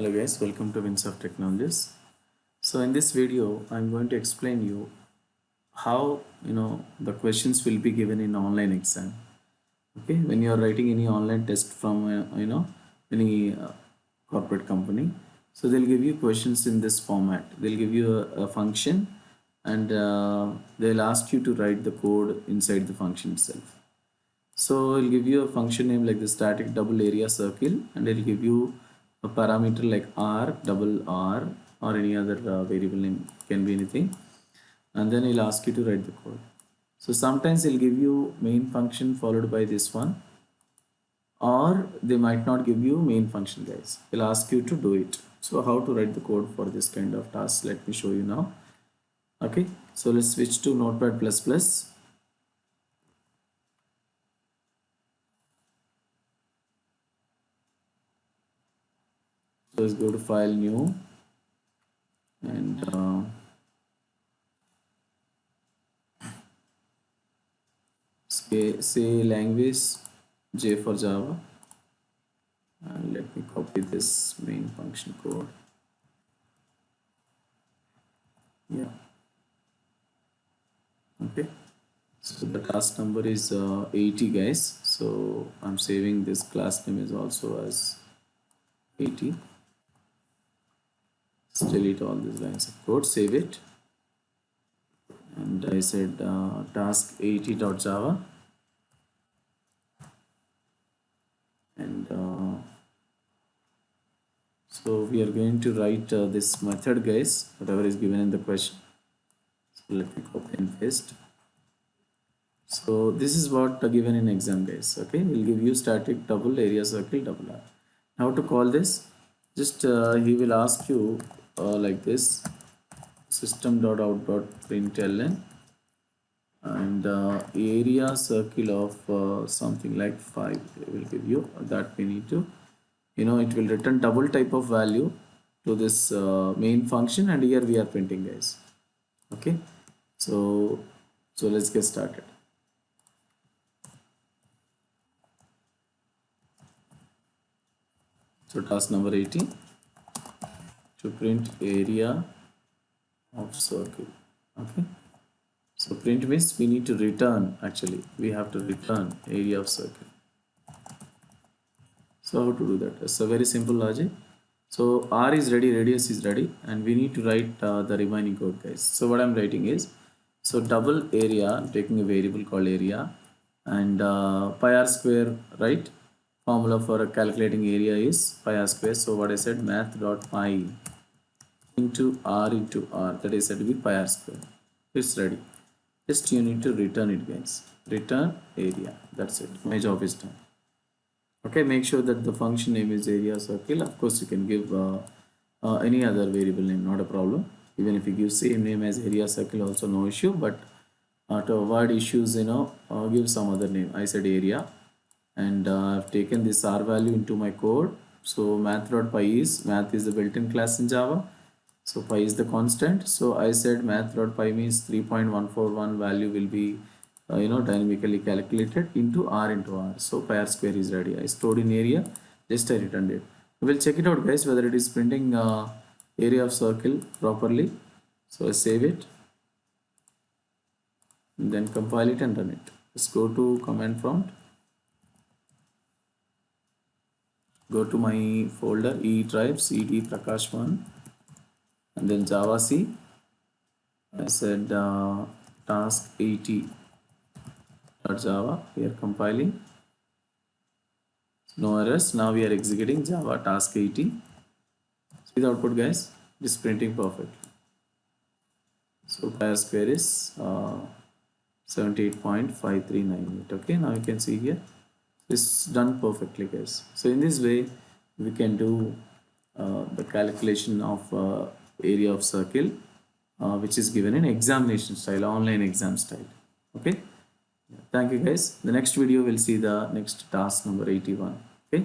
Hello guys, welcome to Winds of Technologies. So in this video, I'm going to explain you how the questions will be given in online exam. Okay, when you are writing any online test from any corporate company, so they'll give you questions in this format. They'll give you a function, and they'll ask you to write the code inside the function itself. So I'll give you a function name like the static double area circle, and it'll give you a parameter like r double r or any other variable name, can be anything, and then he'll ask you to write the code. So sometimes he'll give you main function followed by this one, or they might not give you main function, guys. He'll ask you to do it. So how to write the code for this kind of task, let me show you now. Okay, so let's switch to Notepad++. So let's go to file, new, and say language J for Java, and let me copy this main function code. Yeah, okay, so the task number is 80, guys. So I'm saving this class name is also as 80. Delete all these lines of code, save it, and I said task 80.java, and so we are going to write this method, guys, whatever is given in the question. So let me copy and paste. So this is what given in exam, guys. Okay, we'll give you static double area circle double r. How to call this? Just he will ask you like this: system.out.println and area circle of something like 5. It will give you that. We need to, it will return double type of value to this main function, and here we are printing, guys. Okay, so let's get started. So task number 80, to print area of circle. Okay, so print means we need to return, actually we have to return area of circle. So how to do that? It's a very simple logic. So r is ready, radius is ready, and we need to write the remaining code, guys. So what I'm writing is, so double area, I'm taking a variable called area, and pi r square, right? Formula for calculating area is pi r square. So what I said, math.pi into r, that is said to be pi r square. It's ready. Just you need to return it, guys. Return area. That's it. My job is done. Okay, make sure that the function name is area circle. Of course, you can give any other variable name, not a problem. Even if you give same name as area circle, also no issue. But to avoid issues, give some other name. I said area, and I've taken this r value into my code. So math.py is, math is the built-in class in Java. So pi is the constant. So I said math.py means 3.141 value will be dynamically calculated into r. So pi r square is ready. I stored in area, just I returned it. We'll check it out, guys, whether it is printing area of circle properly. So I save it, and then compile it and run it. Let's go to command prompt, go to my folder e drive cd prakash1, and then java c. I said task 80 Java. We are compiling, no errors. Now we are executing Java task 80. See the output, guys, it is printing perfectly. So pi r square is 78.539. Okay, now you can see here it's done perfectly, guys. So in this way we can do the calculation of area of circle which is given in examination style, online exam style. Okay, thank you, guys. The next video we'll see the next task number 81. Okay.